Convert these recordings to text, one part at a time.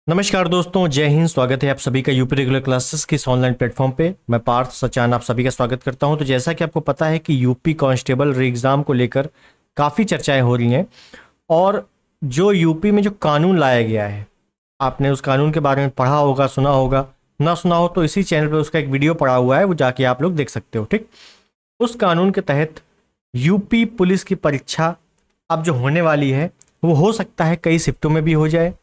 नमस्कार दोस्तों, जय हिंद। स्वागत है आप सभी का यूपी रेगुलर क्लासेस के इस ऑनलाइन प्लेटफॉर्म पे। मैं पार्थ सचान आप सभी का स्वागत करता हूं। तो जैसा कि आपको पता है कि यूपी कांस्टेबल री एग्ज़ाम को लेकर काफ़ी चर्चाएं हो रही हैं। और जो यूपी में जो कानून लाया गया है, आपने उस कानून के बारे में पढ़ा होगा, सुना होगा। ना सुना हो तो इसी चैनल पर उसका एक वीडियो पड़ा हुआ है, वो जाके आप लोग देख सकते हो। ठीक, उस कानून के तहत यूपी पुलिस की परीक्षा अब जो होने वाली है वो हो सकता है कई शिफ्टों में भी हो जाए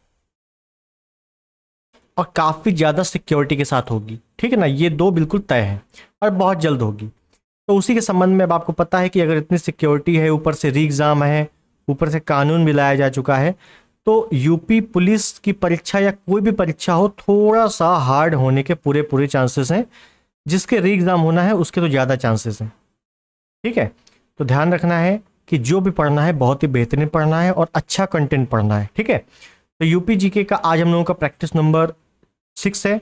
और काफ़ी ज़्यादा सिक्योरिटी के साथ होगी। ठीक है ना, ये दो बिल्कुल तय है और बहुत जल्द होगी। तो उसी के संबंध में अब आपको पता है कि अगर इतनी सिक्योरिटी है, ऊपर से री एग्ज़ाम है, ऊपर से कानून भी लाया जा चुका है, तो यूपी पुलिस की परीक्षा या कोई भी परीक्षा हो थोड़ा सा हार्ड होने के पूरे पूरे चांसेस हैं। जिसके री एग्ज़ाम होना है उसके तो ज़्यादा चांसेस हैं। ठीक है, तो ध्यान रखना है कि जो भी पढ़ना है बहुत ही बेहतरीन पढ़ना है और अच्छा कंटेंट पढ़ना है। ठीक है, तो यूपी जीके का आज हम लोगों का प्रैक्टिस नंबर 6 है।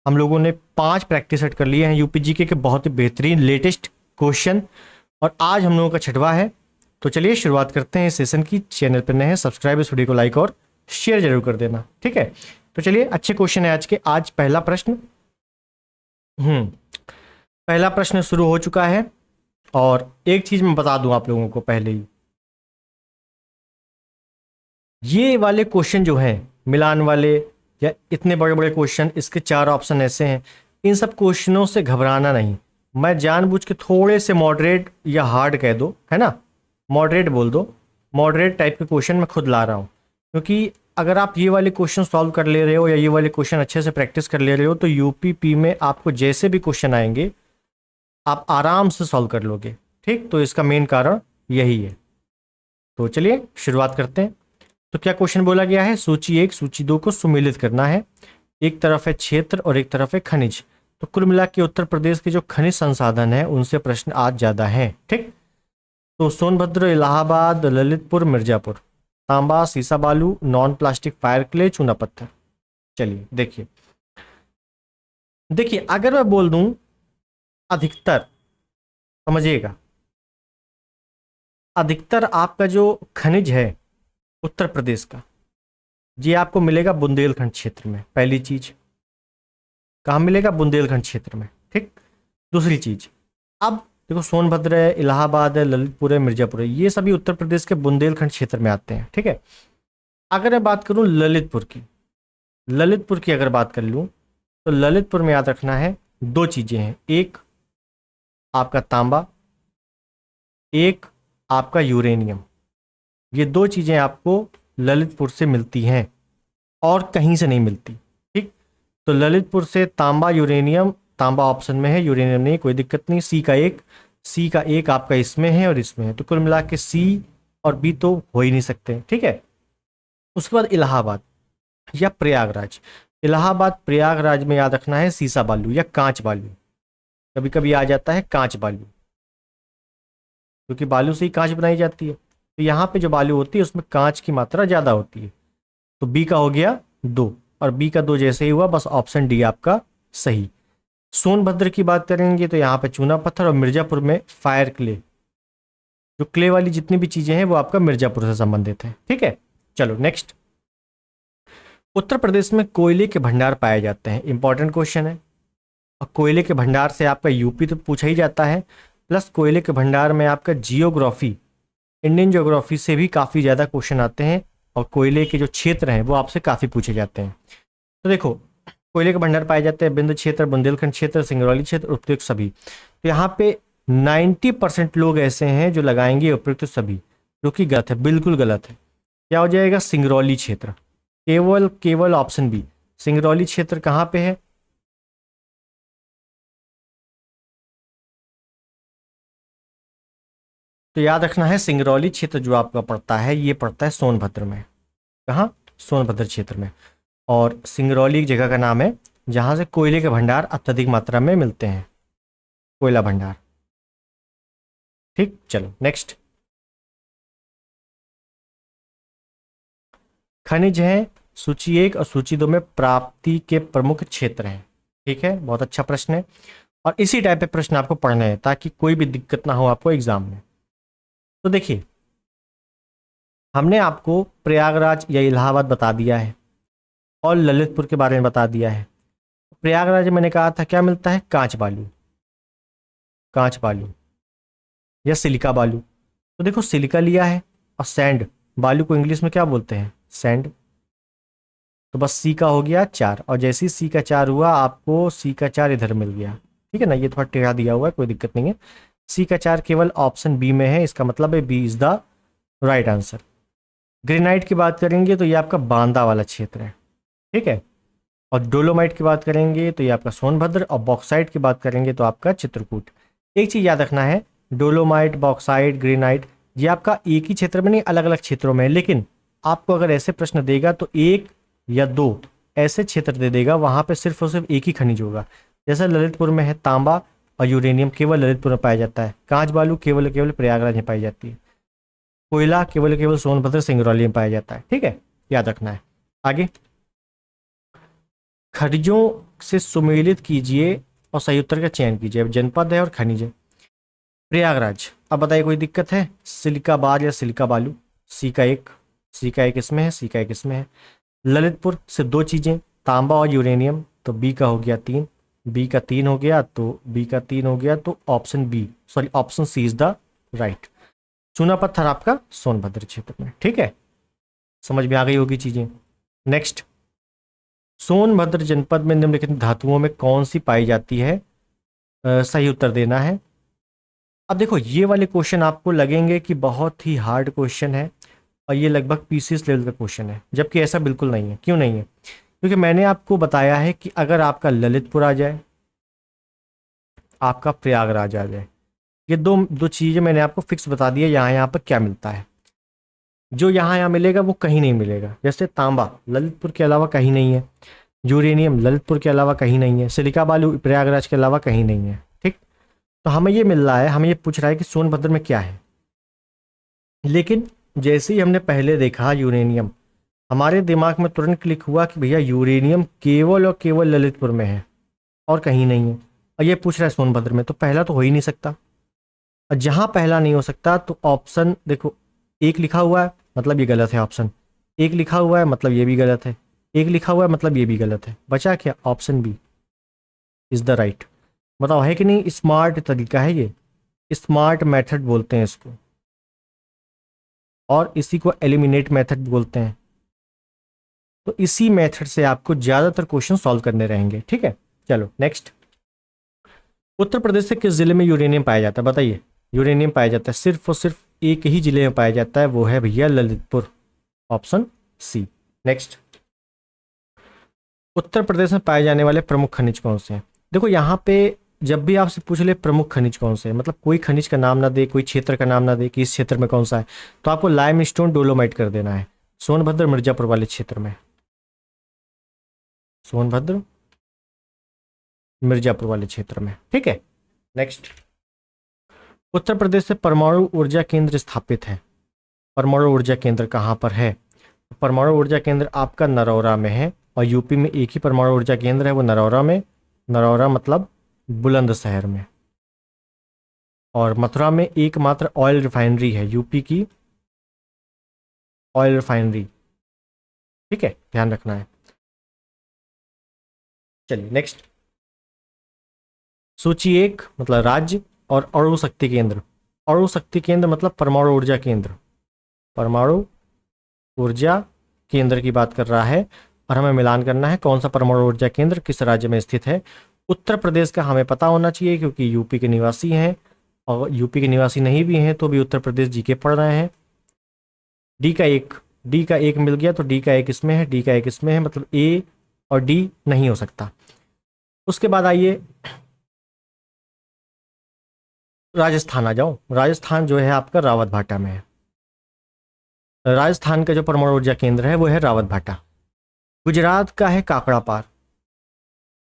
हम लोगों ने 5 प्रैक्टिस सेट कर लिए हैं यूपी जीके के बहुत ही बेहतरीन लेटेस्ट क्वेश्चन, और आज हम लोगों का 6वां है। तो चलिए शुरुआत करते हैं इस सेशन की। चैनल पर नए हैं, सब्सक्राइब, इस वीडियो को लाइक और शेयर जरूर कर देना। ठीक है, तो चलिए अच्छे क्वेश्चन है आज के। आज पहला प्रश्न पहला प्रश्न शुरू हो चुका है। और एक चीज मैं बता दूं आप लोगों को पहले ही, ये वाले क्वेश्चन जो हैं मिलान वाले या इतने बड़े बड़े क्वेश्चन, इसके 4 ऑप्शन ऐसे हैं, इन सब क्वेश्चनों से घबराना नहीं। मैं जानबूझ के थोड़े से मॉडरेट या हार्ड कह दो, है ना, मॉडरेट बोल दो, मॉडरेट टाइप के क्वेश्चन मैं खुद ला रहा हूँ। क्योंकि अगर आप ये वाले क्वेश्चन सॉल्व कर ले रहे हो या ये वाले क्वेश्चन अच्छे से प्रैक्टिस कर ले रहे हो तो यूपीपी में आपको जैसे भी क्वेश्चन आएंगे आप आराम से सॉल्व कर लोगे। ठीक, तो इसका मेन कारण यही है। तो चलिए शुरुआत करते हैं। तो क्या क्वेश्चन बोला गया है, सूची 1 सूची 2 को सुमेलित करना है। एक तरफ है क्षेत्र और एक तरफ है खनिज। तो कुल मिला के उत्तर प्रदेश के जो खनिज संसाधन है उनसे प्रश्न आज ज्यादा है। ठीक, तो सोनभद्र, इलाहाबाद, ललितपुर, मिर्जापुर, तांबा, सीसा बालू, नॉन प्लास्टिक फायर क्ले, चूना पत्थर। चलिए देखिए देखिए, अगर मैं बोल दूं अधिकतर, समझिएगा, अधिकतर आपका जो खनिज है उत्तर प्रदेश का, ये आपको मिलेगा बुंदेलखंड क्षेत्र में। पहली चीज, कहाँ मिलेगा? बुंदेलखंड क्षेत्र में। ठीक, दूसरी चीज, अब देखो सोनभद्र है, इलाहाबाद है, ललितपुर है, मिर्जापुर है, ये सभी उत्तर प्रदेश के बुंदेलखंड क्षेत्र में आते हैं। ठीक है, अगर मैं बात करूं ललितपुर की, ललितपुर की अगर बात कर लूं तो ललितपुर में याद रखना है दो चीजें हैं, एक आपका तांबा, एक आपका यूरेनियम। ये दो चीजें आपको ललितपुर से मिलती हैं और कहीं से नहीं मिलती। ठीक, तो ललितपुर से तांबा, यूरेनियम, तांबा ऑप्शन में है, यूरेनियम नहीं, कोई दिक्कत नहीं। सी का एक आपका इसमें है और इसमें है, तो कुल मिला के सी और बी तो हो ही नहीं सकते। ठीक है, उसके बाद इलाहाबाद या प्रयागराज। इलाहाबाद प्रयागराज में याद रखना है सीसा बालू या कांच बालू। कभी कभी आ जाता है कांच बालू, क्योंकि बालू से ही कांच बनाई जाती है। तो यहाँ पे जो बालू होती है उसमें कांच की मात्रा ज़्यादा होती है। तो बी का हो गया 2, और बी का 2 जैसे ही हुआ, बस ऑप्शन डी आपका सही। सोनभद्र की बात करेंगे तो यहाँ पे चूना पत्थर और मिर्जापुर में फायर क्ले। जो क्ले वाली जितनी भी चीजें हैं वो आपका मिर्जापुर से संबंधित है। ठीक है, चलो नेक्स्ट। उत्तर प्रदेश में कोयले के भंडार पाए जाते हैं, इंपॉर्टेंट क्वेश्चन है। और कोयले के भंडार से आपका यूपी तो पूछा ही जाता है, प्लस कोयले के भंडार में आपका जियोग्राफी, इंडियन ज्योग्राफी से भी काफ़ी ज़्यादा क्वेश्चन आते हैं। और कोयले के जो क्षेत्र हैं वो आपसे काफ़ी पूछे जाते हैं। तो देखो, कोयले के भंडार पाए जाते हैं बिंद क्षेत्र, बुंदेलखंड क्षेत्र, सिंगरौली क्षेत्र, उपयुक्त सभी। तो यहाँ पे 90% लोग ऐसे हैं जो लगाएंगे उपयुक्त सभी, जो कि गलत है, बिल्कुल गलत है। क्या हो जाएगा? सिंगरौली क्षेत्र। केवल केवल ऑप्शन बी। सिंगरौली क्षेत्र कहाँ पे है? तो याद रखना है सिंगरौली क्षेत्र जो आपका पड़ता है ये पड़ता है सोनभद्र में। कहाँ? सोनभद्र क्षेत्र में। और सिंगरौली एक जगह का नाम है जहां से कोयले के भंडार अत्यधिक मात्रा में मिलते हैं, कोयला भंडार। ठीक, चलो नेक्स्ट। खनिज है सूची 1 और सूची 2 में प्राप्ति के प्रमुख क्षेत्र हैं। ठीक है, बहुत अच्छा प्रश्न है और इसी टाइप के प्रश्न आपको पढ़ने हैं ताकि कोई भी दिक्कत ना हो आपको एग्जाम में। तो देखिए, हमने आपको प्रयागराज या इलाहाबाद बता दिया है, और ललितपुर के बारे में बता दिया है। प्रयागराज में मैंने कहा था क्या मिलता है, कांच बालू, कांच बालू या सिलिका बालू। तो देखो सिलिका लिया है और सैंड, बालू को इंग्लिश में क्या बोलते हैं, सैंड। तो बस सी का हो गया 4, और जैसे ही सी का 4 हुआ आपको सी का 4 इधर मिल गया, ठीक है ना, ये थोड़ा टेढ़ा दिया हुआ है, कोई दिक्कत नहीं है। सी का 4 केवल ऑप्शन बी में है, इसका मतलब है B is the right answer. Granite की बात करेंगे तो ये आपका बांदा वाला क्षेत्र है, ठीक है। और डोलोमाइट की बात करेंगे तो ये आपका सोनभद्र, और बॉक्साइट की बात करेंगे तो आपका चित्रकूट। एक चीज़ याद रखना है, डोलोमाइट, बॉक्साइट, ग्रेनाइट ये आपका एक ही क्षेत्र में नहीं, अलग अलग क्षेत्रों में है, लेकिन आपको अगर ऐसे प्रश्न देगा तो एक या दो ऐसे क्षेत्र दे देगा वहाँ पे सिर्फ और सिर्फ एक ही खनिज होगा। जैसे ललितपुर में है तांबा और यूरेनियम, केवल ललितपुर में पाया जाता है। कांच बालू केवल केवल प्रयागराज में पाई जाती है। कोयला केवल केवल सोनभद्र सिंगरौली में पाया जाता है, ठीक है, याद रखना है। आगे, खनिजों से सुमेलित कीजिए और सही उत्तर का चयन कीजिए। अब जनपद है और खनिज है। प्रयागराज, अब बताइए कोई दिक्कत है, सिलिका बार या सिलिका बालू, सी का एक, सी का एक इसमें है, सी का एक इसमें है। ललितपुर सिर्फ दो चीजें, तांबा और यूरेनियम, तो बी का हो गया 3, बी का 3 हो गया, तो बी का 3 हो गया, तो option B, sorry option C is the right. चूना पत्थर आपका सोनभद्र क्षेत्र में, ठीक है, समझ में आ गई होगी चीजें। नेक्स्ट, सोनभद्र जनपद में निम्नलिखित धातुओं में कौन सी पाई जाती है, सही उत्तर देना है। अब देखो ये वाले क्वेश्चन आपको लगेंगे कि बहुत ही हार्ड क्वेश्चन है और ये लगभग पीसीएस लेवल का क्वेश्चन है, जबकि ऐसा बिल्कुल नहीं है। क्यों नहीं है, क्योंकि मैंने आपको बताया है कि अगर आपका ललितपुर आ जाए, आपका प्रयागराज आ जाए, ये दो दो चीज़ें मैंने आपको फिक्स बता दी है यहाँ यहाँ पर क्या मिलता है। जो यहाँ यहाँ मिलेगा वो कहीं नहीं मिलेगा। जैसे तांबा ललितपुर के अलावा कहीं नहीं है, यूरेनियम ललितपुर के अलावा कहीं नहीं है, सिलिका बालू प्रयागराज के अलावा कहीं नहीं है, ठीक। तो हमें ये मिल रहा है, हमें ये पूछ रहा है कि सोनभद्र में क्या है। लेकिन जैसे ही हमने पहले देखा यूरेनियम, हमारे दिमाग में तुरंत क्लिक हुआ कि भैया यूरेनियम केवल और केवल ललितपुर में है और कहीं नहीं है, और ये पूछ रहा है सोनभद्र में, तो पहला तो हो ही नहीं सकता। और जहां पहला नहीं हो सकता तो ऑप्शन देखो, एक लिखा हुआ है मतलब ये गलत है ऑप्शन, एक लिखा हुआ है मतलब ये भी गलत है, एक लिखा हुआ है मतलब ये भी गलत है, बचा क्या, option B is the right. बताओ है कि नहीं, स्मार्ट तरीका है ये, स्मार्ट मेथड बोलते हैं इसको, और इसी को एलिमिनेट मेथड बोलते हैं। तो इसी मेथड से आपको ज्यादातर क्वेश्चन सॉल्व करने रहेंगे, ठीक है। चलो नेक्स्ट, उत्तर प्रदेश से किस जिले में यूरेनियम पाया जाता है, बताइए। यूरेनियम पाया जाता है सिर्फ और सिर्फ एक ही जिले में पाया जाता है, वो है भैया ललितपुर, ऑप्शन सी। नेक्स्ट, उत्तर प्रदेश में पाए जाने वाले प्रमुख खनिज कौन से हैं। देखो यहाँ पे जब भी आपसे पूछ ले प्रमुख खनिज कौन से हैं, मतलब कोई खनिज का नाम ना दे, कोई क्षेत्र का नाम ना दे कि इस क्षेत्र में कौन सा है, तो आपको लाइम स्टोन डोलोमाइट कर देना है सोनभद्र मिर्जापुर वाले क्षेत्र में, सोनभद्र मिर्जापुर वाले क्षेत्र में, ठीक है। नेक्स्ट, उत्तर प्रदेश से परमाणु ऊर्जा केंद्र स्थापित है, परमाणु ऊर्जा केंद्र कहाँ पर है, परमाणु ऊर्जा केंद्र आपका नरौरा में है, और यूपी में एक ही परमाणु ऊर्जा केंद्र है, वो नरौरा में, नरौरा मतलब बुलंदशहर में। और मथुरा में एकमात्र ऑयल रिफाइनरी है यूपी की, ऑयल रिफाइनरी, ठीक है, ध्यान रखना है। चलिए नेक्स्ट, सूची 1 मतलब राज्य, और अणु शक्ति केंद्र, अणु शक्ति केंद्र मतलब परमाणु ऊर्जा केंद्र, परमाणु ऊर्जा केंद्र की बात कर रहा है, और हमें मिलान करना है कौन सा परमाणु ऊर्जा केंद्र किस राज्य में स्थित है। उत्तर प्रदेश का हमें पता होना चाहिए क्योंकि यूपी के निवासी हैं, और यूपी के निवासी नहीं भी हैं तो भी उत्तर प्रदेश जीके पढ़ रहे हैं। डी का एक मिल गया, तो डी का एक इसमें है, डी का एक इसमें है, मतलब ए और डी नहीं हो सकता। उसके बाद आइए राजस्थान आ जाओ, राजस्थान जो है आपका रावत भाटा में है, राजस्थान का जो परमाणु ऊर्जा केंद्र है वो है रावत भाटा। गुजरात का है काकड़ा पार,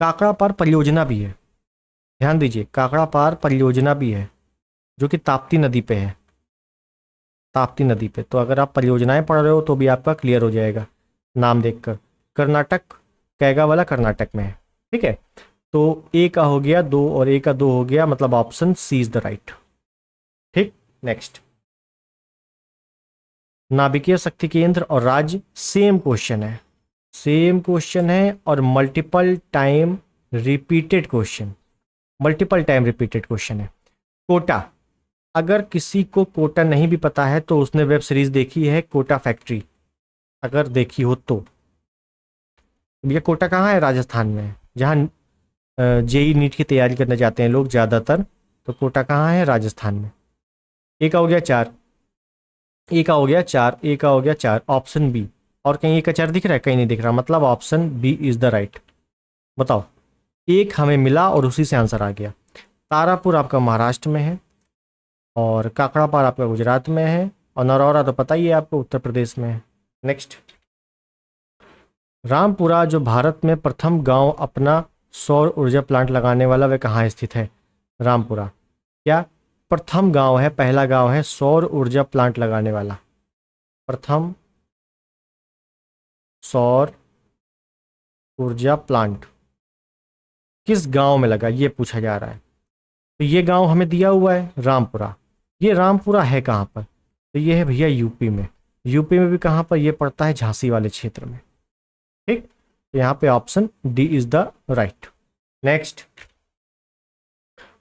काकड़ा पार परियोजना भी है, ध्यान दीजिए काकड़ा पार परियोजना भी है जो कि ताप्ती नदी पे है, ताप्ती नदी पे। तो अगर आप परियोजनाएं पढ़ रहे हो तो भी आपका क्लियर हो जाएगा नाम देखकर। कर्नाटक, कैगा वाला कर्नाटक में है, ठीक है। तो ए का हो गया 2 और ए का 2 हो गया, मतलब option C is the right, ठीक। नेक्स्ट, नाभिकीय शक्ति केंद्र और राज्य सेम क्वेश्चन है, सेम क्वेश्चन है और multiple time repeated question, multiple time repeated question है। कोटा, अगर किसी को कोटा नहीं भी पता है तो उसने वेब सीरीज देखी है कोटा फैक्ट्री, अगर देखी हो तो। ये कोटा कहाँ है? राजस्थान में है, जहाँ जेई नीट की तैयारी करने जाते हैं लोग ज़्यादातर। तो कोटा कहाँ है? राजस्थान में। ए का हो गया 4, ए का हो गया 4, ए का हो गया 4, ऑप्शन बी। और कहीं ए का 4 दिख रहा है? कहीं नहीं दिख रहा, मतलब option B is the right. बताओ, एक हमें मिला और उसी से आंसर आ गया। तारापुर आपका महाराष्ट्र में है, और काकड़ापार आपका गुजरात में है, और नरौरा तो पता ही है आपको उत्तर प्रदेश में है। नेक्स्ट, रामपुरा जो भारत में प्रथम गांव अपना सौर ऊर्जा प्लांट लगाने वाला, वह कहाँ स्थित है? रामपुरा क्या प्रथम गांव है, पहला गांव है सौर ऊर्जा प्लांट लगाने वाला? प्रथम सौर ऊर्जा प्लांट किस गांव में लगा, ये पूछा जा रहा है। तो ये गांव हमें दिया हुआ है रामपुरा। ये रामपुरा है कहाँ पर? तो ये है भैया यूपी में। यूपी में भी कहाँ पर? ये पड़ता है झांसी वाले क्षेत्र में। ठीक, यहाँ पे option D is the right. Next,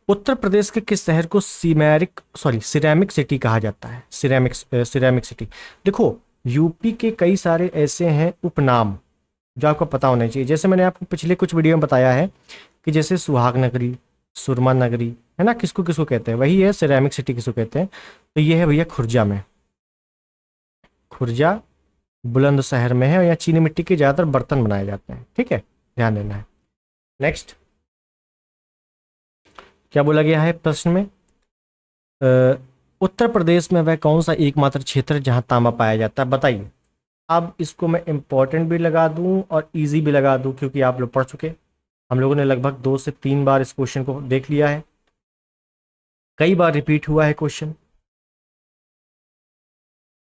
Uttar Pradesh के किस शहर को सिरेमिक सिटी कहा जाता है? Ceramic city. देखो, यूपी के कई सारे ऐसे हैं उपनाम जो आपको पता होने चाहिए। जैसे मैंने आपको पिछले कुछ वीडियो में बताया है कि जैसे सुहाग नगरी, सुरमा नगरी, है ना, किसको किसको कहते हैं, वही है सिरेमिक सिटी किसको कहते हैं। तो ये है भैया खुर्जा में। खुर्जा बुलंदशहर में है, और यहाँ चीनी मिट्टी के ज़्यादातर बर्तन बनाए जाते हैं। ठीक है, ध्यान देना है। नेक्स्ट, क्या बोला गया है प्रश्न में? उत्तर प्रदेश में वह कौन सा एकमात्र क्षेत्र है जहां तांबा पाया जाता है? बताइए। अब इसको मैं इंपॉर्टेंट भी लगा दूं और इजी भी लगा दूं, क्योंकि आप लोग पढ़ चुके, हम लोगों ने लगभग 2 से 3 बार इस क्वेश्चन को देख लिया है, कई बार रिपीट हुआ है क्वेश्चन।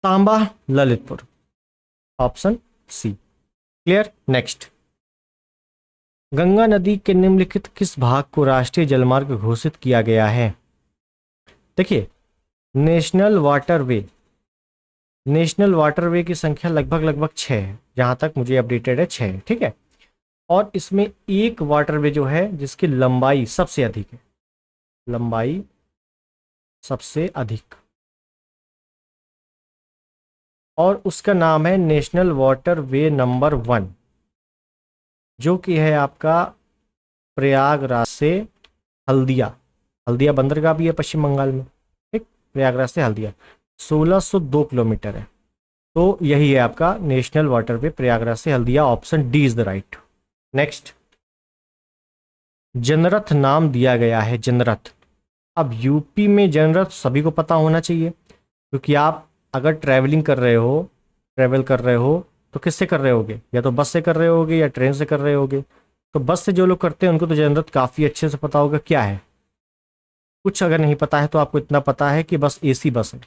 तांबा Lalitpur, option C. Clear. Next, Ganga नदी के निम्नलिखित किस भाग को राष्ट्रीय जलमार्ग घोषित किया गया है? देखिए, नेशनल वाटरवे, नेशनल वाटरवे की संख्या लगभग लगभग 6 है, जहां तक मुझे अपडेटेड है 6 है। ठीक है, और इसमें एक वाटरवे जो है जिसकी लंबाई सबसे अधिक है, लंबाई सबसे अधिक, और उसका नाम है नेशनल वाटरवे नंबर 1, जो कि है आपका प्रयागराज से हल्दिया। हल्दिया बंदरगाह भी है पश्चिम बंगाल में। ठीक, प्रयागराज से हल्दिया 1602 किलोमीटर है। तो यही है आपका नेशनल वाटरवे, प्रयागराज से Haldia. Option D is the right. Next, Janrath नाम दिया गया है, जनरथ। अब यूपी में जनरथ सभी को पता होना चाहिए, क्योंकि आप अगर ट्रैवल कर रहे हो तो किससे कर रहे होगे? या तो बस से कर रहे होगे या ट्रेन से कर रहे होगे। तो बस से जो लोग करते हैं उनको तो जनरथ काफ़ी अच्छे से पता होगा क्या है। कुछ अगर नहीं पता है तो आपको इतना पता है कि बस एसी बस है,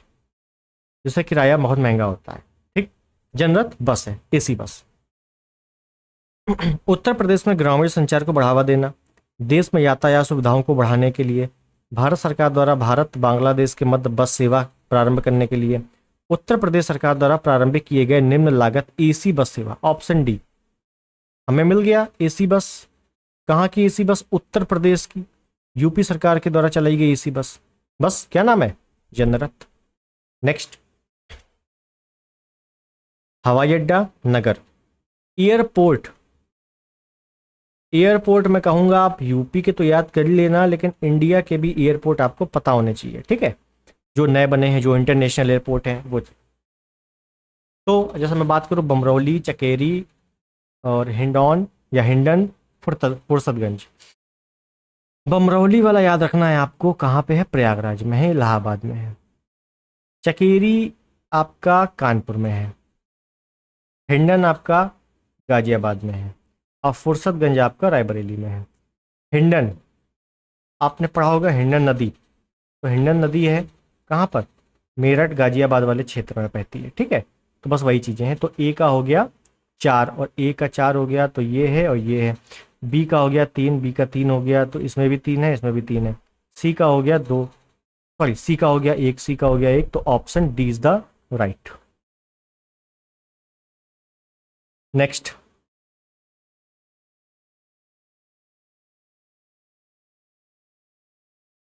जिसका किराया बहुत महंगा होता है। ठीक, जनरथ बस है, एसी बस। उत्तर प्रदेश में ग्रामीण संचार को बढ़ावा देना, देश में यातायात सुविधाओं को बढ़ाने के लिए भारत सरकार द्वारा भारत बांग्लादेश के मध्य बस सेवा प्रारंभ करने के लिए उत्तर प्रदेश सरकार द्वारा प्रारंभिक किए गए निम्न लागत एसी बस सेवा। ऑप्शन डी हमें मिल गया। एसी बस कहाँ की? एसी बस उत्तर प्रदेश की, यूपी सरकार के द्वारा चलाई गई एसी बस। बस क्या नाम है? जनरथ। नेक्स्ट, हवाई अड्डा, नगर, एयरपोर्ट। एयरपोर्ट में कहूंगा आप यूपी के तो याद कर ही लेना, लेकिन इंडिया के भी एयरपोर्ट आपको पता होने चाहिए। ठीक है, जो नए बने हैं, जो इंटरनेशनल एयरपोर्ट हैं वो। तो जैसे मैं बात करूं बमरौली, चकेरी और हिंडौन या हिंडन, फुर्सतगंज। बमरौली वाला याद रखना है आपको, कहाँ पे है? प्रयागराज में है, इलाहाबाद में है। चकेरी आपका कानपुर में है, हिंडन आपका गाजियाबाद में है, और फुर्सतगंज आपका रायबरेली में है। हिंडन आपने पढ़ा होगा, हिंडन नदी। तो हिंडन नदी है कहाँ पर? मेरठ गाजियाबाद वाले क्षेत्र में बहती है। ठीक है, तो बस वही चीज़ें हैं। तो ए का हो गया 4 और ए का 4 हो गया, तो ये है और ये है। बी का हो गया 3, बी का 3 हो गया, तो इसमें भी 3 है, इसमें भी 3 है। सी का हो गया 2, सॉरी सी का हो गया 1, सी का हो गया 1, तो option D is the right. Next,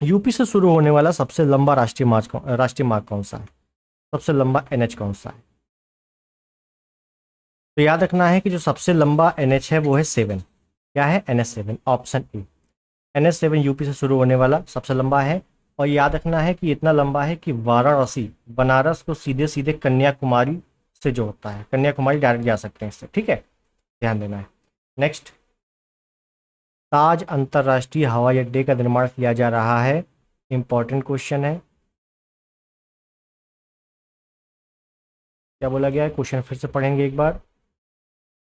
UP से शुरू होने वाला सबसे लंबा राष्ट्रीय मार्ग कौन सा है? सबसे लंबा एनएच कौन सा है? तो याद रखना है कि जो सबसे लंबा एनएच है वो है 7। क्या है? NH7, option A. NH7 UP से शुरू होने वाला सबसे लंबा है। और याद रखना है कि इतना लंबा है कि वाराणसी, बनारस को सीधे सीधे कन्याकुमारी से जोड़ता है। कन्याकुमारी डायरेक्ट जा सकते हैं इससे, ठीक है, ध्यान देना है। नेक्स्ट, ताज अंतरराष्ट्रीय हवाई अड्डे का निर्माण किया जा रहा है। इंपॉर्टेंट क्वेश्चन है। क्या बोला गया है? क्वेश्चन फिर से पढ़ेंगे एक बार।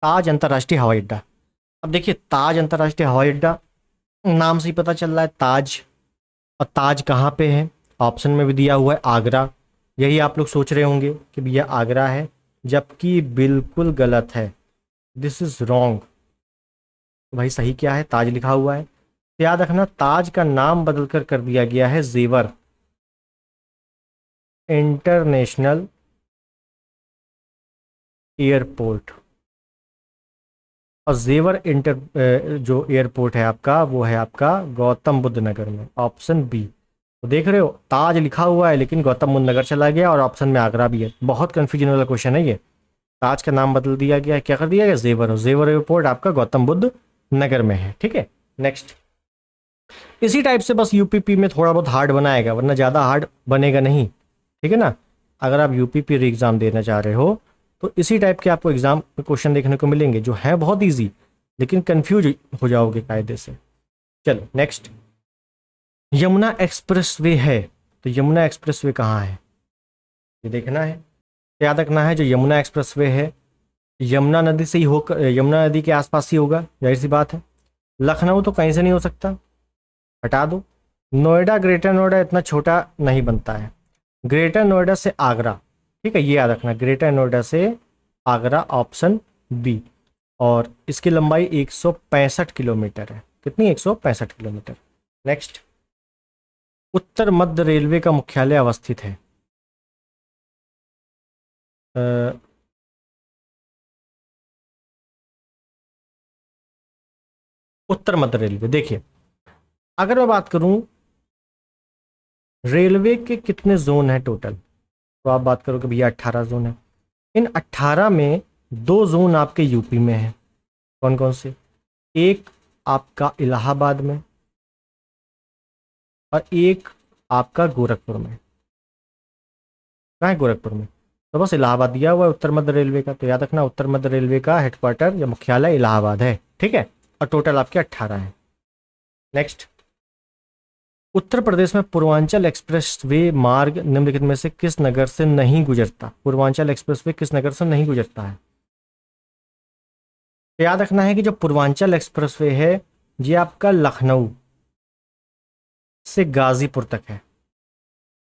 ताज अंतरराष्ट्रीय हवाई अड्डा। अब देखिए, ताज अंतरराष्ट्रीय हवाई अड्डा, नाम से ही पता चल रहा है ताज। और ताज कहाँ पे है? ऑप्शन में भी दिया हुआ है आगरा। यही आप लोग सोच रहे होंगे कि भैया आगरा है, जबकि बिल्कुल गलत है। This is wrong. भाई सही क्या है? ताज लिखा हुआ है। तो याद रखना, ताज का नाम बदल कर दिया गया है जेवर इंटरनेशनल एयरपोर्ट। और जेवर जो एयरपोर्ट है आपका, वो है आपका गौतम बुद्ध नगर में, ऑप्शन बी। तो देख रहे हो, ताज लिखा हुआ है लेकिन गौतम बुद्ध नगर चला गया, और ऑप्शन में आगरा भी है। बहुत कंफ्यूजन वाला क्वेश्चन है ये। ताज का नाम बदल दिया गया है, क्या कर दिया गया? जेवर। और जेवर एयरपोर्ट आपका गौतम बुद्ध नगर में है, ठीक है। नेक्स्ट, इसी टाइप से बस यूपीपी में थोड़ा बहुत हार्ड बनाएगा, वरना ज़्यादा हार्ड बनेगा नहीं, ठीक है ना। अगर आप यूपीपी एग्ज़ाम देना चाह रहे हो तो इसी टाइप के आपको एग्जाम में क्वेश्चन देखने को मिलेंगे, जो है बहुत ईजी, लेकिन कंफ्यूज हो जाओगे कायदे से। चलो नेक्स्ट, यमुना एक्सप्रेस वे है, तो यमुना एक्सप्रेस वे कहाँ है ये देखना है। याद रखना है, जो यमुना एक्सप्रेस वे है यमुना नदी से ही होकर, यमुना नदी के आसपास ही होगा, जाहिर सी बात है। लखनऊ तो कहीं से नहीं हो सकता, हटा दो। नोएडा, ग्रेटर नोएडा इतना छोटा नहीं बनता है। ग्रेटर नोएडा से आगरा, ठीक है, ये याद रखना, ग्रेटर नोएडा से आगरा, ऑप्शन बी। और इसकी लंबाई 165 किलोमीटर है। कितनी? 165 किलोमीटर। नेक्स्ट, उत्तर मध्य रेलवे का मुख्यालय अवस्थित है। अ, उत्तर मध्य रेलवे, देखिए, अगर मैं बात करूं रेलवे के कितने जोन हैं टोटल, तो आप बात करो कि भैया 18 जोन है। इन 18 में 2 जोन आपके यूपी में है। कौन कौन से? एक आपका इलाहाबाद में, और एक आपका गोरखपुर में। कहाँ है? गोरखपुर में। तो बस इलाहाबाद दिया हुआ है उत्तर मध्य रेलवे का, तो याद रखना उत्तर मध्य रेलवे का हेडक्वार्टर या मुख्यालय इलाहाबाद है, ठीक है। और टोटल आपके 18 हैं। नेक्स्ट, उत्तर प्रदेश में पूर्वांचल एक्सप्रेस वे मार्ग निम्नलिखित में से किस नगर से नहीं गुजरता? पूर्वांचल एक्सप्रेस वे किस नगर से नहीं गुजरता है? तो याद रखना है कि जो पूर्वांचल एक्सप्रेस वे है ये आपका लखनऊ से गाजीपुर तक है।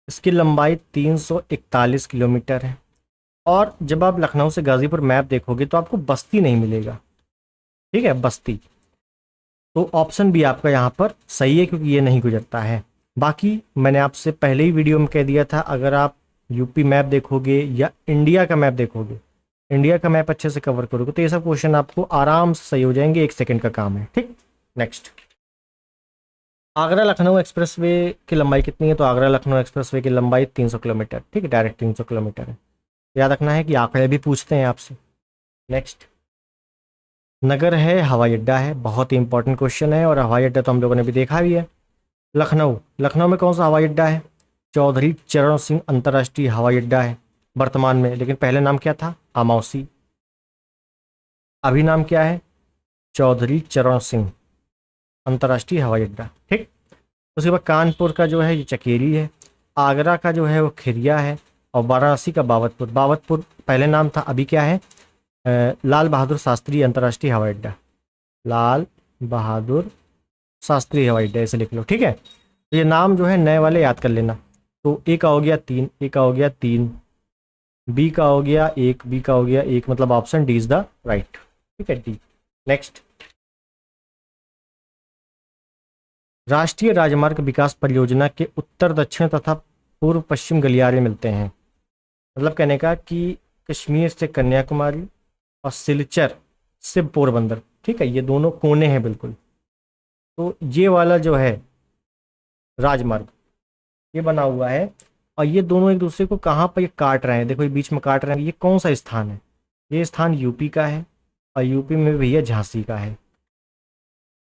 इसकी लंबाई 341 किलोमीटर है। और जब आप लखनऊ से गाजीपुर मैप देखोगे तो आपको बस्ती नहीं मिलेगा, ठीक है, बस्ती। तो ऑप्शन भी आपका यहाँ पर सही है, क्योंकि ये नहीं गुजरता है। बाकी मैंने आपसे पहले ही वीडियो में कह दिया था, अगर आप यूपी मैप देखोगे या इंडिया का मैप देखोगे, इंडिया का मैप अच्छे से कवर करोगे, तो ये सब क्वेश्चन आपको आराम से सही हो जाएंगे, 1 सेकंड का काम है, ठीक। नेक्स्ट, आगरा लखनऊ एक्सप्रेसवे की लंबाई कितनी है? तो आगरा लखनऊ एक्सप्रेसवे की लंबाई 300 किलोमीटर, ठीक है, डायरेक्ट 300 किलोमीटर है। याद रखना है कि आंकड़े भी पूछते हैं आपसे। नेक्स्ट, नगर है, हवाई अड्डा है, बहुत ही इंपॉर्टेंट क्वेश्चन है, और हवाई अड्डा तो हम लोगों ने भी देखा भी है। लखनऊ, लखनऊ में कौन सा हवाई अड्डा है? चौधरी चरण सिंह अंतर्राष्ट्रीय हवाई अड्डा है वर्तमान में, लेकिन पहले नाम क्या था? आमाउसी। अभी नाम क्या है? चौधरी चरण सिंह अंतर्राष्ट्रीय हवाई अड्डा, ठीक। उसके बाद कानपुर का जो है ये चकेरी है, आगरा का जो है वो खिरिया है, और वाराणसी का बावतपुर। बावतपुर पहले नाम था, अभी क्या है? लाल बहादुर शास्त्री अंतर्राष्ट्रीय हवाई अड्डा। लाल बहादुर शास्त्री हवाई अड्डा, ऐसे लिख लो, ठीक है। तो ये नाम जो है नए वाले याद कर लेना। तो ए का हो गया 3, ए का हो गया 3, बी का हो गया 1, बी का हो गया 1, मतलब option D is the right, ठीक है, डी। नेक्स्ट, राष्ट्रीय राजमार्ग विकास परियोजना के उत्तर दक्षिण तथा पूर्व पश्चिम गलियारे मिलते हैं। मतलब कहने का कि कश्मीर से कन्याकुमारी और सिलचर से पोरबंदर, ठीक है, ये दोनों कोने हैं बिल्कुल। तो ये वाला जो है राजमार्ग ये बना हुआ है, और ये दोनों एक दूसरे को कहाँ पर ये काट रहे हैं, देखो ये बीच में काट रहे हैं, ये कौन सा स्थान है, ये स्थान यूपी का है, और यूपी में भैया झांसी का है।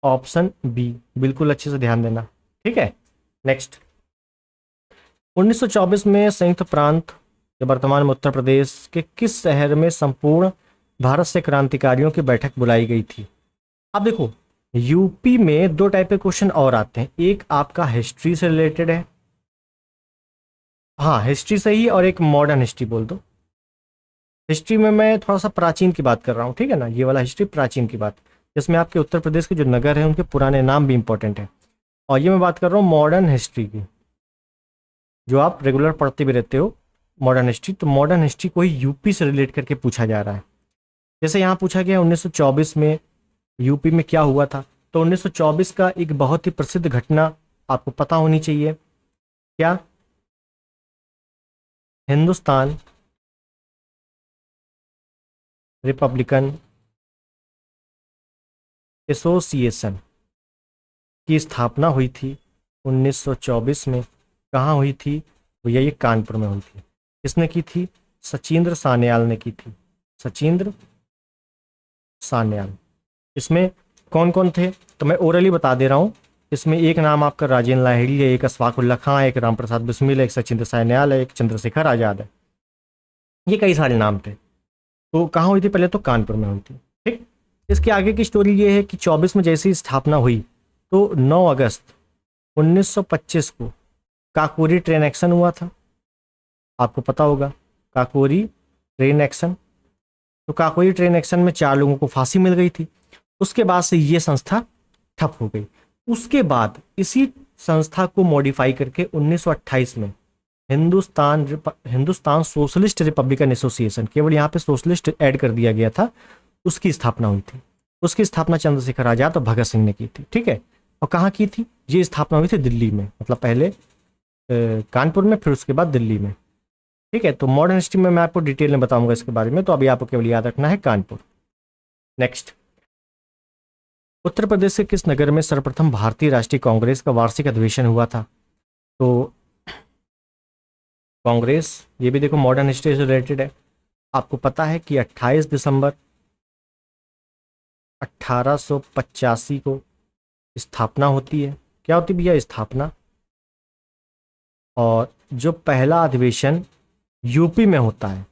ऑप्शन बी, बिल्कुल अच्छे से ध्यान देना, ठीक है। नेक्स्ट, 1924 में संयुक्त प्रांत जो वर्तमान में उत्तर प्रदेश के किस शहर में संपूर्ण भारत से क्रांतिकारियों की बैठक बुलाई गई थी। अब देखो यूपी में दो टाइप के क्वेश्चन और आते हैं, एक आपका हिस्ट्री से रिलेटेड है, हाँ हिस्ट्री से ही, और एक मॉडर्न हिस्ट्री बोल दो। हिस्ट्री में मैं थोड़ा सा प्राचीन की बात कर रहा हूँ, ठीक है ना, ये वाला हिस्ट्री प्राचीन की बात, जिसमें आपके उत्तर प्रदेश के जो नगर हैं उनके पुराने नाम भी इंपॉर्टेंट है। और ये मैं बात कर रहा हूँ मॉडर्न हिस्ट्री की, जो आप रेगुलर पढ़ते भी रहते हो मॉडर्न हिस्ट्री, तो मॉडर्न हिस्ट्री को ही यूपी से रिलेट करके पूछा जा रहा है। जैसे यहाँ पूछा गया 1924 में यूपी में क्या हुआ था, तो 1924 का एक बहुत ही प्रसिद्ध घटना आपको पता होनी चाहिए, क्या, हिंदुस्तान रिपब्लिकन एसोसिएशन की स्थापना हुई थी 1924 में। कहाँ हुई थी भैया, ये कानपुर में हुई थी। किसने की थी, सचिंद्र सान्याल ने की थी, सचिंद्र सान्याल। इसमें कौन कौन थे, तो मैं ओरली बता दे रहा हूँ। इसमें एक नाम आपका राजेंद्र लाहिड़ी है, एक अशफाकुल्ला खां है, एक राम प्रसाद बिस्मिल है, एक सचिंद्र सान्याल है, एक चंद्रशेखर आज़ाद है, ये कई सारे नाम थे। तो कहाँ हुई थी, पहले तो कानपुर में हुई थी, ठीक। इसके आगे की स्टोरी ये है कि 24 में जैसे ही स्थापना हुई तो 9 अगस्त 1925 को काकोरी ट्रेन एक्शन हुआ था, आपको पता होगा काकोरी ट्रेन एक्शन। तो काकोरी ट्रेन एक्शन में 4 लोगों को फांसी मिल गई थी। उसके बाद से ये संस्था ठप हो गई। उसके बाद इसी संस्था को मॉडिफाई करके 1928 में हिंदुस्तान सोशलिस्ट रिपब्लिकन एसोसिएशन, केवल यहाँ पे सोशलिस्ट ऐड कर दिया गया था, उसकी स्थापना हुई थी। उसकी स्थापना चंद्रशेखर आजाद और भगत सिंह ने की थी, ठीक है। और कहाँ की थी, ये स्थापना हुई थी दिल्ली में, मतलब पहले कानपुर में, फिर उसके बाद दिल्ली में, ठीक है। तो मॉडर्न हिस्ट्री में मैं आपको डिटेल में बताऊंगा इसके बारे में, तो अभी आपको केवल याद रखना है कानपुर। नेक्स्ट, उत्तर प्रदेश के किस नगर में सर्वप्रथम भारतीय राष्ट्रीय कांग्रेस का वार्षिक अधिवेशन हुआ था। तो कांग्रेस, ये भी देखो मॉडर्न हिस्ट्री से रिलेटेड है। आपको पता है कि 28 दिसंबर 1885 को स्थापना होती है। क्या होती भैया, स्थापना। और जो पहला अधिवेशन यूपी में होता है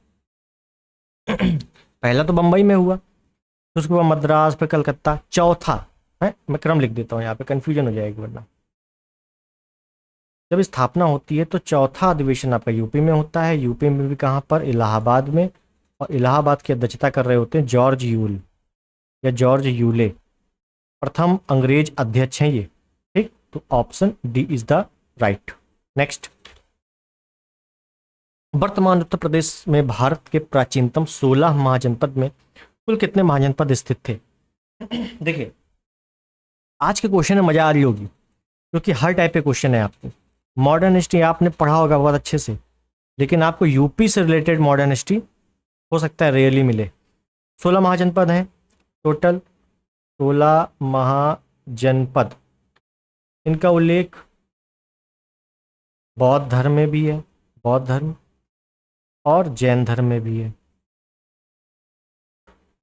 पहला तो बंबई में हुआ, फिर उसके बाद मद्रास, फिर कलकत्ता, चौथा है, मैं क्रम लिख देता हूँ यहाँ पे, कंफ्यूजन हो जाएगी वरना। जब स्थापना होती है तो चौथा अधिवेशन आपका यूपी में होता है। यूपी में भी कहाँ पर, इलाहाबाद में। और इलाहाबाद की अध्यक्षता कर रहे होते हैं जॉर्ज यूल या जॉर्ज यूले, प्रथम अंग्रेज अध्यक्ष हैं ये, ठीक। तो option D is the right. Next, वर्तमान उत्तर प्रदेश में भारत के प्राचीनतम 16 महाजनपद में कुल कितने महाजनपद स्थित थे। देखिए आज के क्वेश्चन में मजा आ रही होगी, क्योंकि हर टाइप के क्वेश्चन है। आपको मॉडर्न हिस्ट्री आपने पढ़ा होगा बहुत अच्छे से, लेकिन आपको यूपी से रिलेटेड मॉडर्न हिस्ट्री हो सकता है रेयरली मिले। 16 महाजनपद हैं टोटल, 16 महाजनपद। इनका उल्लेख बौद्ध धर्म में भी है, बौद्ध धर्म, और जैन धर्म में भी है।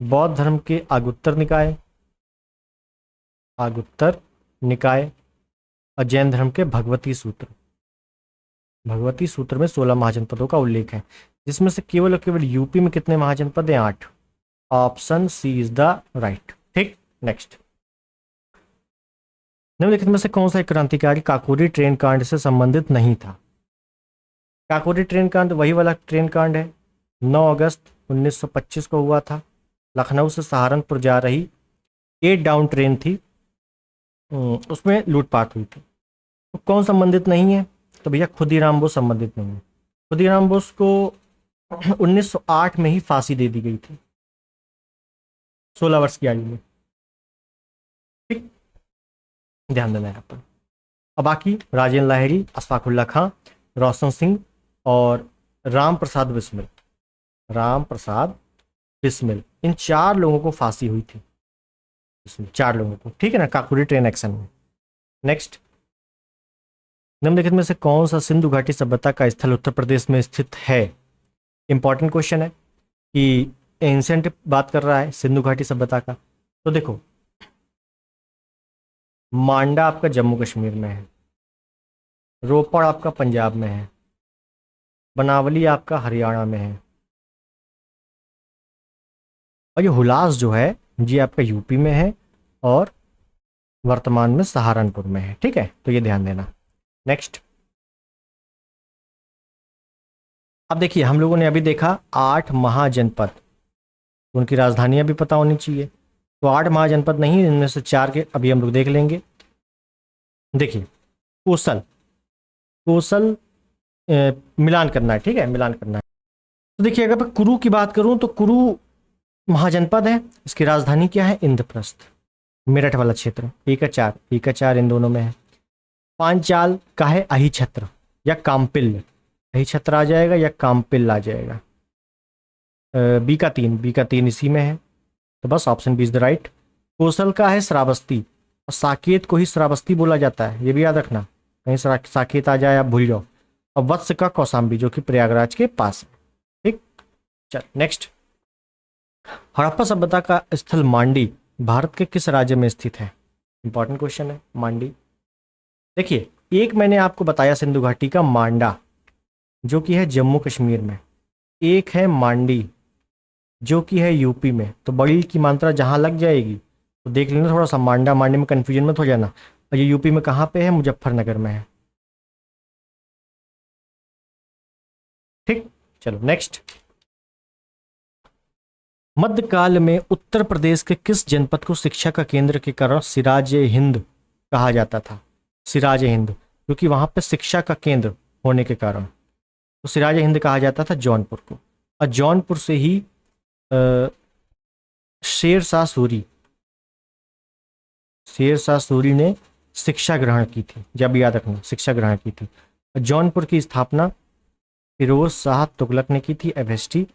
बौद्ध धर्म के आगुत्तर निकाय, आगुत्तर निकाय, और जैन धर्म के भगवती सूत्र, भगवती सूत्र में 16 महाजनपदों का उल्लेख है, जिसमें से केवल और केवल यूपी में कितने महाजनपद हैं, 8। Option C is the right, ठीक। नेक्स्ट, निम्नलिखित में से कौन सा एक क्रांतिकारी काकोरी ट्रेन कांड से संबंधित नहीं था। काकोरी ट्रेन कांड वही वाला ट्रेन कांड है, 9 अगस्त 1925 को हुआ था। लखनऊ से सहारनपुर जा रही 8 डाउन ट्रेन थी, उसमें लूटपाट हुई थी। तो कौन संबंधित नहीं है, तो भैया खुदीराम बोस संबंधित नहीं है। खुदीराम बोस को 1908 में ही फांसी दे दी गई थी, 16 वर्ष की आयु में, ठीक, ध्यान देना यहाँ पर। और बाकी राजेंद्र लाहिड़ी, अशफाकुल्ला खां, रोशन सिंह और राम प्रसाद बिस्मिल, राम प्रसाद बिस्मिल, इन 4 लोगों को फांसी हुई थी, इसमें 4 लोगों को, ठीक है ना, काकोरी ट्रेन एक्शन में। नेक्स्ट, निम्नलिखित में से कौन सा सिंधु घाटी सभ्यता का स्थल उत्तर प्रदेश में स्थित है? इंपॉर्टेंट क्वेश्चन है कि एंशिएंट बात कर रहा है सिंधु घाटी सभ्यता का। तो देखो, मांडा आपका जम्मू कश्मीर में है, रोपड़ आपका पंजाब में है, बनावली आपका हरियाणा में है, और ये हुलास जो है ये आपका यूपी में है और वर्तमान में सहारनपुर में है। ठीक है, तो ये ध्यान देना। नेक्स्ट, अब देखिए हम लोगों ने अभी देखा 8 महाजनपद, उनकी राजधानियां भी पता होनी चाहिए। तो 8 महाजनपद नहीं, इनमें से 4 के अभी हम लोग देख लेंगे। देखिए, कोसल, कोसल मिलान करना है, ठीक है, मिलान करना है। तो देखिए अगर मैं कुरु की बात करूं तो कुरु महाजनपद है, इसकी राजधानी क्या है? इंद्रप्रस्थ, मेरठ वाला क्षेत्र। एक का चार इन दोनों में है। पांचाल का है अहिछत्र या काम्पिल्य, अहिछत्र आ जाएगा या काम्पिल्य आ जाएगा। बी का तीन इसी में है, तो बस option B is the right. Kosala का है श्रावस्ती, और साकेत को ही श्रावस्ती बोला जाता है, ये भी याद रखना, कहीं साकेत आ जाए आप भूल जाओ। और वत्स का कौसाम्बी जो कि प्रयागराज के पास है। ठीक, चल नेक्स्ट। हड़प्पा सभ्यता का स्थल मांडी भारत के किस राज्य में स्थित है? इंपॉर्टेंट क्वेश्चन है मांडी। देखिए, एक मैंने आपको बताया सिंधु घाटी का मांडा जो कि है जम्मू कश्मीर में, एक है मांडी जो कि है यूपी में। तो बड़ी की मात्रा जहां लग जाएगी तो देख लेना थोड़ा सा, मांडा मांडी में कंफ्यूजन मत हो जाना। और ये यूपी में कहाँ पे है? मुजफ्फरनगर में है। ठीक, चलो नेक्स्ट। मध्यकाल में उत्तर प्रदेश के किस जनपद को शिक्षा का केंद्र के कारण सिराज ए हिंद कहा जाता था? सिराज ए हिंद, क्योंकि वहां पे शिक्षा का केंद्र होने के कारण तो सिराज ए हिंद कहा जाता था जौनपुर को। और जौनपुर से ही शेर शाह सूरी, शेर शाह सूरी ने शिक्षा ग्रहण की थी, जब याद रखना, शिक्षा ग्रहण की थी। जौनपुर की स्थापना फिरोज शाह तुगलक ने की थी, एफएसटी।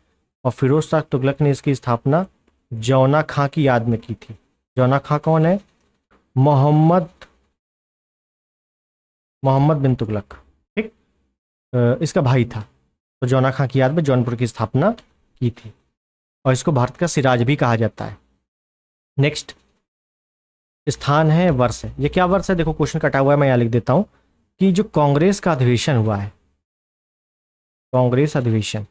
और फिरोज शाह तुगलक ने इसकी स्थापना जौना खां की याद में की थी। जौना खां कौन है? मोहम्मद बिन तुगलक, ठीक, इसका भाई था। तो जौना खां की याद में जौनपुर की स्थापना की थी, और इसको भारत का सिराज भी कहा जाता है। नेक्स्ट स्थान है वर्ष है। ये क्या वर्ष है? देखो क्वेश्चन कटा हुआ है, मैं यहाँ लिख देता हूँ कि जो कांग्रेस का अधिवेशन हुआ है, कांग्रेस अधिवेशन,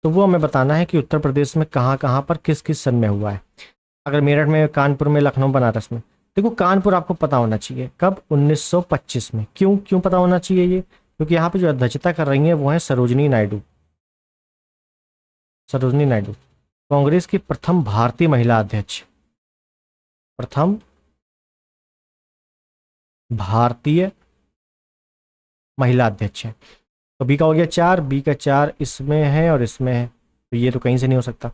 तो वो हमें बताना है कि उत्तर प्रदेश में कहाँ कहाँ पर किस किस सन में हुआ है। अगर मेरठ में, कानपुर में, लखनऊ, बनारस में। देखो कानपुर आपको पता होना चाहिए, कब? 1925 में। क्यों पता होना चाहिए ये? क्योंकि यहाँ पे जो अध्यक्षता कर रही हैं वो है सरोजनी नायडू। सरोजनी नायडू कांग्रेस की प्रथम भारतीय महिला अध्यक्ष, प्रथम भारतीय महिला अध्यक्ष है। तो बी का हो गया 4, बी का 4 इसमें है और इसमें है, तो ये तो कहीं से नहीं हो सकता।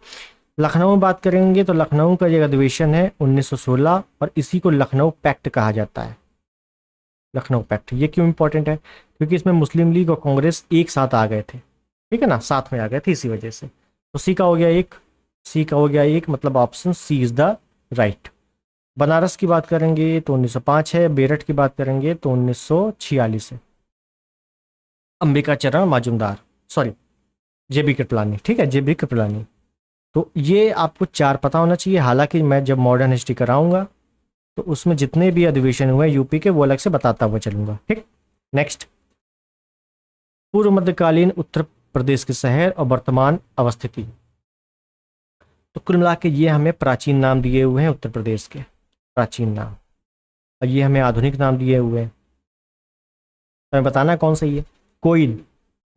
लखनऊ में बात करेंगे तो लखनऊ का जो अधिवेशन है 1916, और इसी को लखनऊ पैक्ट कहा जाता है। लखनऊ पैक्ट ये क्यों इंपॉर्टेंट है? क्योंकि इसमें मुस्लिम लीग और कांग्रेस एक साथ आ गए थे, ठीक है ना, साथ में आ गए थे, इसी वजह से। तो सी का हो गया 1, सी का हो गया 1, मतलब option C is the right. Banaras की बात करेंगे तो 1905 है, बेरठ की बात करेंगे तो 1946 है। अंबिका चरण माजुमदार, सॉरी जेबी कृपलानी, ठीक है, जेबी कृपलानी। तो ये आपको 4 पता होना चाहिए। हालांकि मैं जब मॉडर्न हिस्ट्री कराऊंगा तो उसमें जितने भी अधिवेशन हुए यूपी के वो अलग से बताता हुआ चलूंगा। ठीक, नेक्स्ट। पूर्व मध्यकालीन उत्तर प्रदेश के शहर और वर्तमान अवस्थिति। तो कुल मिला के ये हमें प्राचीन नाम दिए हुए हैं उत्तर प्रदेश के, प्राचीन नाम, और ये हमें आधुनिक नाम दिए हुए हैं। तो हमें बताना कौन सही है। कोयल,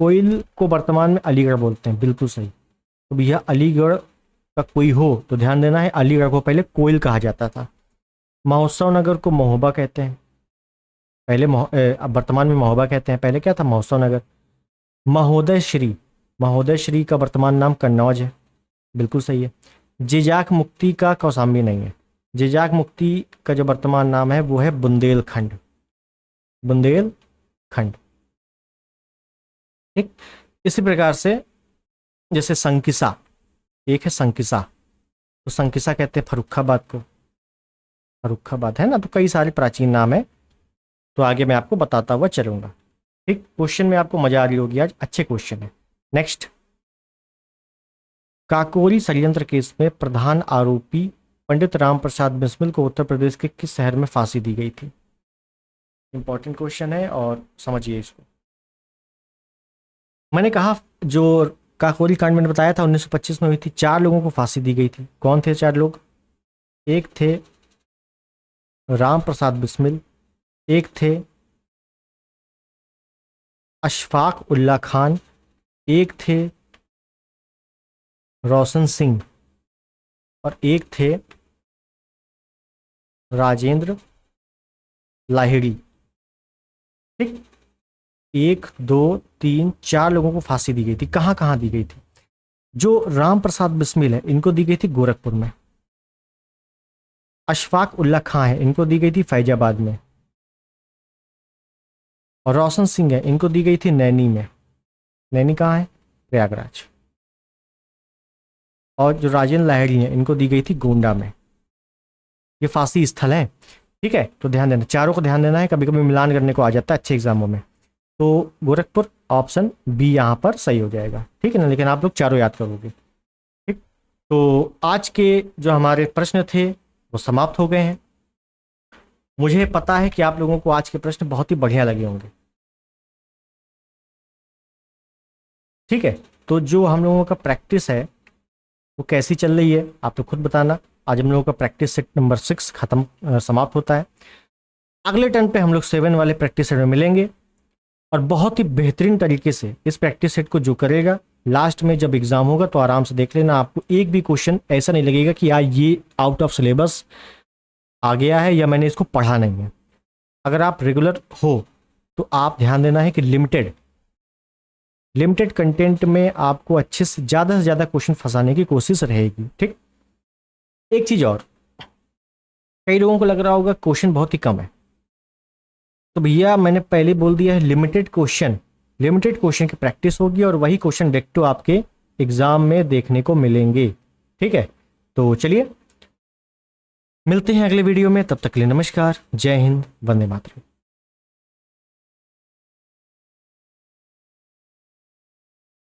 कोयल को वर्तमान में अलीगढ़ बोलते हैं, बिल्कुल सही। तो भैया अलीगढ़ का कोई हो तो ध्यान देना है, अलीगढ़ को पहले कोयल कहा जाता था। महोत्सव नगर को महोबा कहते हैं, पहले अब वर्तमान में महोबा कहते हैं, पहले क्या था? महोत्सव नगर। महोदय श्री का वर्तमान नाम कन्नौज है, बिल्कुल सही है। जिजाक मुक्ति का कौसाम्बी नहीं है, जिजाक मुक्ति का जो वर्तमान नाम है वो है बुंदेलखंड, बुंदेलखंड। ठीक, इसी प्रकार से जैसे संकिसा, एक है संकिसा, तो संकिसा कहते हैं फर्रुखाबाद को, फर्रुखाबाद है ना। तो कई सारे प्राचीन नाम है, तो आगे मैं आपको बताता हुआ चलूंगा। ठीक, क्वेश्चन में आपको मजा आ रही होगी आज, अच्छे क्वेश्चन है। नेक्स्ट, काकोरी षड्यंत्र केस में प्रधान आरोपी पंडित राम प्रसाद बिस्मिल को उत्तर प्रदेश के किस शहर में फांसी दी गई थी? इंपॉर्टेंट क्वेश्चन है और समझिए इसको। मैंने कहा जो काकोरी कांड मैंने बताया था 1925 में हुई थी, 4 लोगों को फांसी दी गई थी। कौन थे 4 लोग? एक थे राम प्रसाद बिस्मिल, एक थे अशफाक उल्ला खान, एक थे रोशन सिंह और एक थे राजेंद्र लाहिड़ी। ठीक, 1 2 3 4 लोगों को फांसी दी गई थी। कहाँ कहाँ दी गई थी? जो राम प्रसाद बिस्मिल है इनको दी गई थी गोरखपुर में। अशफाक उल्ला खां है, इनको दी गई थी फैजाबाद में। और रोशन सिंह है, इनको दी गई थी नैनी में। नैनी कहाँ है? प्रयागराज। और जो राजेंद्र लाहिड़ी हैं इनको दी गई थी गोंडा में। ये फांसी स्थल है। ठीक है, तो ध्यान देना, चारों को ध्यान देना है, कभी कभी मिलान करने को आ जाता है अच्छे एग्जामों में। तो गोरखपुर ऑप्शन बी यहाँ पर सही हो जाएगा। ठीक है ना, लेकिन आप लोग चारों याद करोगे। ठीक, तो आज के जो हमारे प्रश्न थे वो समाप्त हो गए हैं। मुझे पता है कि आप लोगों को आज के प्रश्न बहुत ही बढ़िया लगे होंगे। ठीक है, तो जो हम लोगों का प्रैक्टिस है वो कैसी चल रही है आप तो खुद बताना। आज हम लोगों का प्रैक्टिस सेट नंबर 6 खत्म समाप्त होता है। अगले टर्न पे हम लोग 7 वाले प्रैक्टिस सेट में मिलेंगे और बहुत ही बेहतरीन तरीके से इस प्रैक्टिस सेट को जो करेगा लास्ट में जब एग्जाम होगा तो आराम से देख लेना, आपको एक भी क्वेश्चन ऐसा नहीं लगेगा कि यार ये आउट ऑफ सिलेबस आ गया है या मैंने इसको पढ़ा नहीं है। अगर आप रेगुलर हो तो आप ध्यान देना है कि लिमिटेड कंटेंट में आपको अच्छे से ज़्यादा क्वेश्चन फंसाने की कोशिश रहेगी। ठीक, एक चीज़ और, कई लोगों को लग रहा होगा क्वेश्चन बहुत ही कम है, तो भैया मैंने पहले बोल दिया है लिमिटेड क्वेश्चन की प्रैक्टिस होगी और वही क्वेश्चन डायरेक्ट आपके एग्जाम में देखने को मिलेंगे। ठीक है, तो चलिए मिलते हैं अगले वीडियो में, तब तक के लिए नमस्कार, जय हिंद, वंदे मातरम।